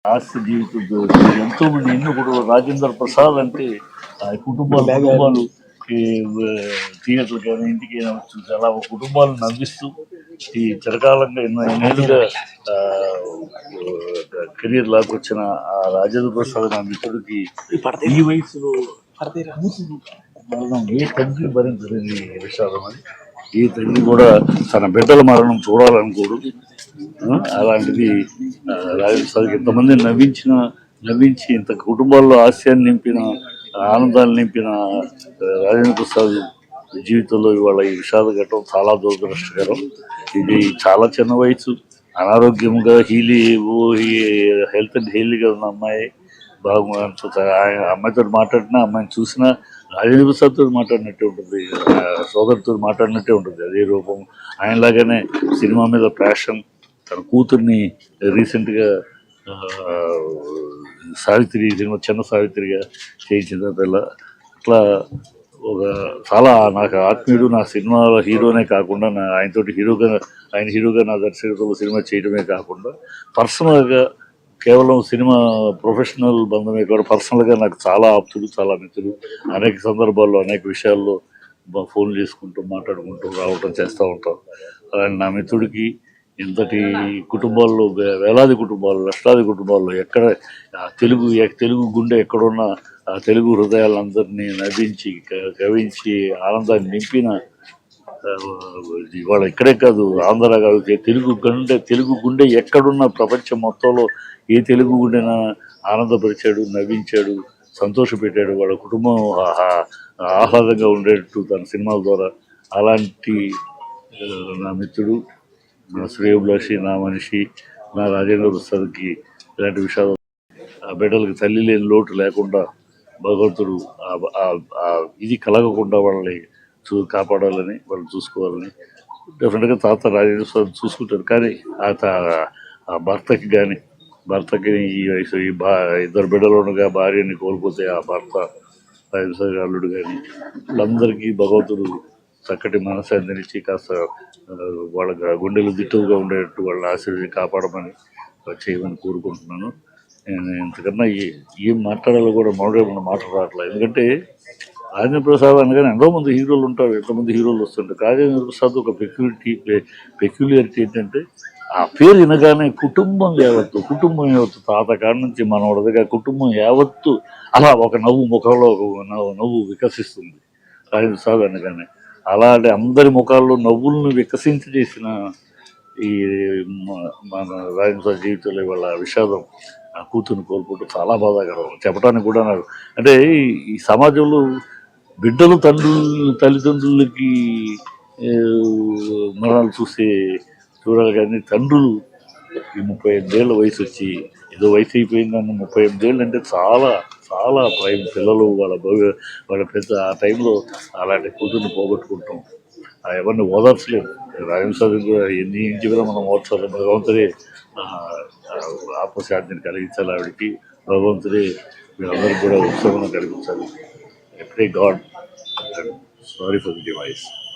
హాస్య జీవితంతో ఎంతో మంది ఎన్నో కుటుంబాలు రాజేంద్ర ప్రసాద్ అంటే కుటుంబాలు ఈ థియేటర్లు కానీ ఇంటికి చూసి అలా కుటుంబాలను నవ్విస్తూ ఈ చిరకాలంగా ఎన్నేళ్ళుగా కెరీర్ లాక్కొచ్చిన ఆ రాజేంద్ర ప్రసాద్ నా మిత్రుడికి ఈ వయసులో మరణం ఏ తండ్రి భరించలేని విషాదం అని. ఈ తండ్రి కూడా తన బిడ్డల మరణం చూడాలనుకోడు. అలాంటిది రాజేంద్ర ప్రసాద్కి ఇంతమంది నవ్వించి ఇంత కుటుంబాల్లో హాస్యాన్ని నింపిన ఆనందాన్ని నింపిన రాజేంద్ర ప్రసాద్ జీవితంలో ఇవాళ ఈ విషాద ఘట్టం చాలా దురదృష్టకరం. ఇది చాలా చిన్న వయసు, అనారోగ్యంగా హెల్త్ అండ్ హెయిల్గా ఉన్న అమ్మాయి అమ్మాయితో మాట్లాడినా, అమ్మాయిని చూసినా రాజేంద్ర ప్రసాద్తో మాట్లాడినట్టే ఉంటుంది, సోదరుతో మాట్లాడినట్టే ఉంటుంది. అదే రూపం. ఆయనలాగానే సినిమా మీద ప్యాషన్. తన కూతుర్ని రీసెంట్గా సావిత్రి సినిమా చిన్న సావిత్రిగా చేయించిన పిల్ల. అట్లా ఒక చాలా నాకు ఆత్మీయుడు. నా సినిమాలో హీరోనే కాకుండా ఆయన హీరోగా నా దర్శకత్వంలో సినిమా చేయడమే కాకుండా పర్సనల్గా కేవలం సినిమా ప్రొఫెషనల్ బంధమే కూడా పర్సనల్గా నాకు చాలా ఆప్తుడు, చాలా మిత్రుడు. అనేక సందర్భాల్లో అనేక విషయాల్లో ఫోన్ చేసుకుంటూ మాట్లాడుకుంటూ రావటం చేస్తూ ఉంటాం. నా మిత్రుడికి ఇంతటి కుటుంబాల్లో వేలాది కుటుంబాలు, లక్షలాది కుటుంబాల్లో ఎక్కడ తెలుగు గుండె ఎక్కడున్నా ఆ తెలుగు హృదయాలందరినీ నవ్వించి కవించి ఆనందాన్ని నింపిన ఇవాళ ఇక్కడే కాదు, ఆంధ్ర కాదు, తెలుగు గుండె ఎక్కడున్న ప్రపంచం మొత్తంలో ఏ తెలుగు గుండెన ఆనందపరిచాడు, నవ్వించాడు, సంతోషపెట్టాడు. వాళ్ళ కుటుంబం ఆహ్లాదంగా ఉండేటట్టు తన సినిమాల ద్వారా. అలాంటి నా మిత్రుడు, నా శ్రేయోభిలాషి, నా మనిషి, నా రాజేంద్ర ప్రసాద్కి ఇలాంటి విషయాలు బిడ్డలకి తల్లి లేని లోటు లేకుండా భగవంతుడు ఇది కలగకుండా వాళ్ళని కాపాడాలని, వాళ్ళని చూసుకోవాలని డెఫినెట్గా తాత రాజేంద్ర ప్రసాద్ చూసుకుంటారు. కానీ ఆ భర్తకి ఈ వయసు ఇద్దరు బిడ్డలు ఉండగా భార్యని కోల్పోతే ఆ భర్త రాజేంద్ర ప్రసాద్ అల్లుడు కానీ వాళ్ళందరికీ భగవంతుడు చక్కటి మనశ్శాంతినిచ్చి కాస్త వాళ్ళ గుండెలు దిట్టువుగా ఉండేటట్టు వాళ్ళని ఆశీర్వదించి కాపాడమని చేయమని కోరుకుంటున్నాను. నేను ఇంతకన్నా ఏం మాట్లాడాలో కూడా మాటలు రావట్లేదు. ఎందుకంటే రాజేంద్ర ప్రసాద్ అనగానే ఎంతోమంది హీరోలు ఉంటారు, ఎంతోమంది హీరోలు వస్తుంటారు. రాజేంద్ర ప్రసాద్ ఒక పెక్యులారిటీ ఏంటంటే ఆ పేరు వినగానే కుటుంబం యావత్తు తాత కాడి నుంచి మనవడదిగా కుటుంబం యావత్తు అలా ఒక ముఖంలో నవ్వు వికసిస్తుంది రాజేంద్ర ప్రసాద్ అనగానే. అలాంటి అందరి ముఖాల్లో నవ్వులను వికసించి చేసిన ఈ మన రాజేంద్ర ప్రసాద్ జీవితంలో ఇవాళ విషాదం. ఆ కూతురుని కోల్పోవడం చాలా బాధాకరం. చెప్పడానికి కూడా నాకు అంటే ఈ సమాజంలో బిడ్డలు తల్లిదండ్రులకి మరణాలు చూడాలి, కానీ తండ్రులు ఈ 35 ఏళ్ళ వయసు వచ్చి ఏదో వయసు అయిపోయిందన్న 38 ఏళ్ళు అంటే చాలా చాలా పిల్లలు వాళ్ళ పెద్ద ఆ టైంలో అలాంటి కూతుర్ని పోగొట్టుకుంటాం. ఎవరిని ఓదార్చలేదు. రాజేంద్ర ప్రసాద్ కూడా ఎన్ని ఇంటి కూడా మనం ఓర్చాలి. భగవంతుడే ఆత్మశాంతిని కలిగించాలి ఆవిడకి. భగవంతుడే వీళ్ళందరికీ కూడా ఉత్సవం కలిగించాలి. I pray God. I'm sorry for the device.